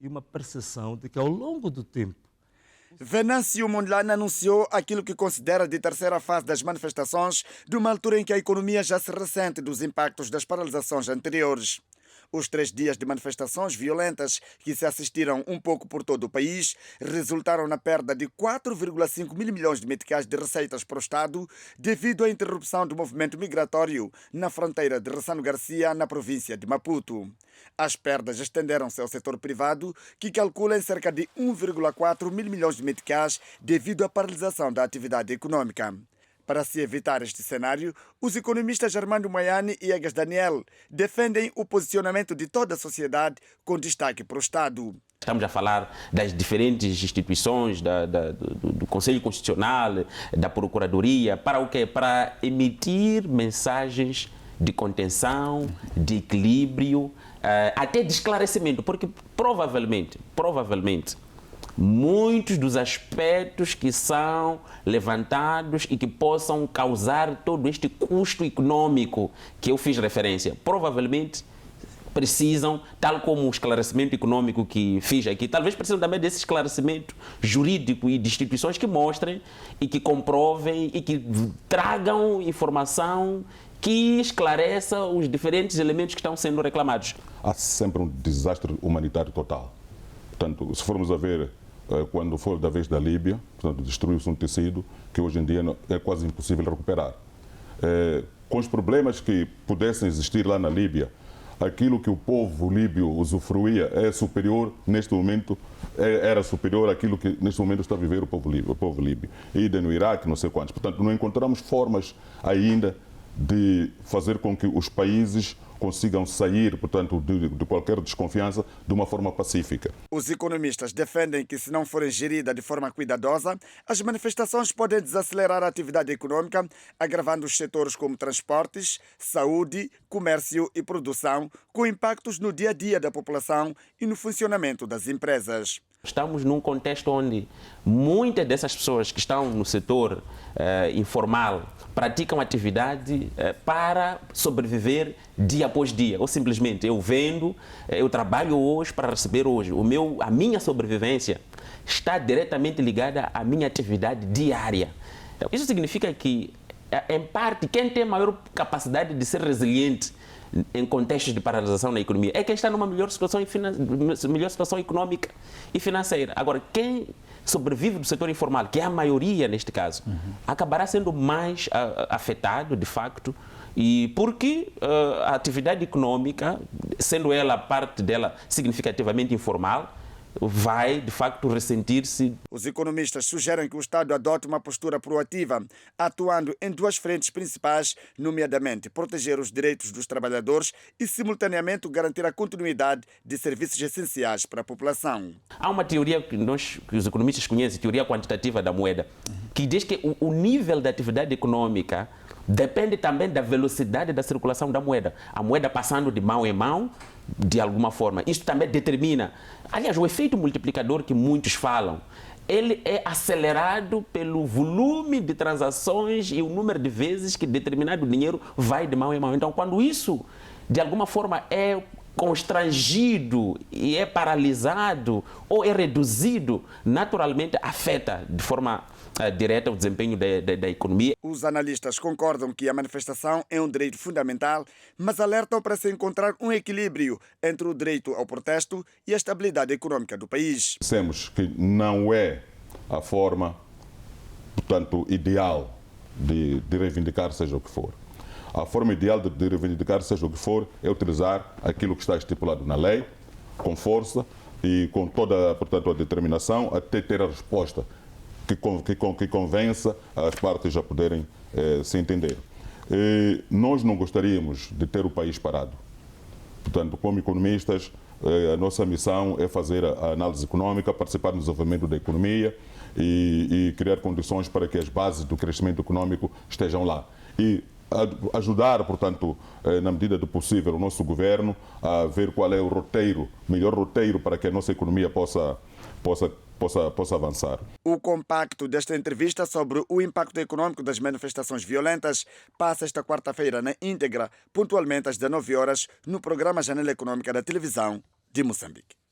e uma percepção de que ao longo do tempo Venâncio Mondlane anunciou aquilo que considera de terceira fase das manifestações, de uma altura em que a economia já se ressente dos impactos das paralisações anteriores. Os 3 dias de manifestações violentas que se assistiram um pouco por todo o país resultaram na perda de 4,5 mil milhões de meticais de receitas para o Estado devido à interrupção do movimento migratório na fronteira de Ressano Garcia, na província de Maputo. As perdas estenderam-se ao setor privado, que calcula em cerca de 1,4 mil milhões de meticais devido à paralisação da atividade econômica. Para se evitar este cenário, os economistas Armando Moiane e Egas Daniel defendem o posicionamento de toda a sociedade com destaque para o Estado. Estamos a falar das diferentes instituições, do Conselho Constitucional, da Procuradoria, para o quê? Para emitir mensagens de contenção, de equilíbrio, até de esclarecimento, porque provavelmente, muitos dos aspectos que são levantados e que possam causar todo este custo econômico que eu fiz referência, provavelmente precisam, tal como o esclarecimento econômico que fiz aqui, talvez precisam também desse esclarecimento jurídico e de instituições que mostrem e que comprovem e que tragam informação que esclareça os diferentes elementos que estão sendo reclamados. Há sempre um desastre humanitário total. Portanto, se formos a ver, quando for da vez da Líbia, portanto, destruiu-se um tecido que hoje em dia é quase impossível recuperar. Com os problemas que pudessem existir lá na Líbia, aquilo que o povo líbio usufruía é superior, neste momento, era superior àquilo que neste momento está a viver o povo líbio. E no Iraque, não sei quantos. Portanto, não encontramos formas ainda de fazer com que os países consigam sair, portanto, de qualquer desconfiança de uma forma pacífica. Os economistas defendem que, se não forem geridas de forma cuidadosa, as manifestações podem desacelerar a atividade econômica, agravando os setores como transportes, saúde, comércio e produção, com impactos no dia a dia da população e no funcionamento das empresas. Estamos num contexto onde muitas dessas pessoas que estão no setor informal praticam atividade para sobreviver dia após dia. Ou simplesmente eu vendo, eu trabalho hoje para receber hoje. A minha sobrevivência está diretamente ligada à minha atividade diária. Então, isso significa que, em parte, quem tem maior capacidade de ser resiliente em contextos de paralisação na economia é quem está numa melhor situação econômica e financeira. Agora, quem sobrevive do setor informal, que é a maioria neste caso, acabará sendo mais afetado, de facto, e porque a atividade econômica, sendo ela parte dela significativamente informal, vai, de facto, ressentir-se. Os economistas sugerem que o Estado adote uma postura proativa, atuando em 2 frentes principais, nomeadamente proteger os direitos dos trabalhadores e, simultaneamente, garantir a continuidade de serviços essenciais para a população. Há uma teoria que os economistas conhecem, teoria quantitativa da moeda, que diz que o nível da atividade econômica depende também da velocidade da circulação da moeda. A moeda passando de mão em mão, de alguma forma. Isso também determina. Aliás, o efeito multiplicador que muitos falam, ele é acelerado pelo volume de transações e o número de vezes que determinado dinheiro vai de mão em mão. Então, quando isso, de alguma forma, é constrangido e é paralisado ou é reduzido, naturalmente afeta de forma direta o desempenho da economia. Os analistas concordam que a manifestação é um direito fundamental, mas alertam para se encontrar um equilíbrio entre o direito ao protesto e a estabilidade econômica do país. Dissemos que não é a forma, portanto, ideal de reivindicar seja o que for. A forma ideal de reivindicar seja o que for é utilizar aquilo que está estipulado na lei, com força e com toda, portanto, a determinação, até ter a resposta que convença as partes a poderem se entender. Nós não gostaríamos de ter o país parado. Portanto, como economistas, a nossa missão é fazer a análise econômica, participar no desenvolvimento da economia e criar condições para que as bases do crescimento econômico estejam lá. E ajudar, portanto, na medida do possível, o nosso governo a ver qual é o melhor roteiro para que a nossa economia possa avançar. O compacto desta entrevista sobre o impacto econômico das manifestações violentas passa esta quarta-feira na íntegra, pontualmente às 19 horas, no programa Janela Econômica da televisão de Moçambique.